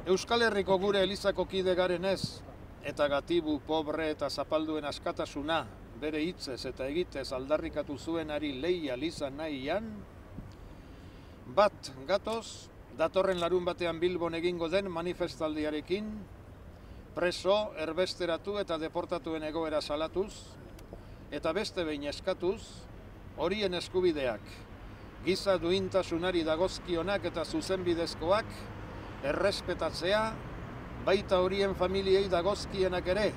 Euskal Herriko gure elizako kide garenez, eta gatibu, pobre eta zapalduen askatasuna, bere hitzez eta egitez aldarrikatu zuenari leia izan nahian, bat gatoz, datorren larun batean Bilbon egingo den manifestaldiarekin, preso, erbesteratu eta deportatuen egoera salatuz, eta beste behin eskatuz, horien eskubideak, giza duintasunari dagozkionak eta zuzenbidezkoak, errespetatzea, baita horien familiei dagozkienak ere,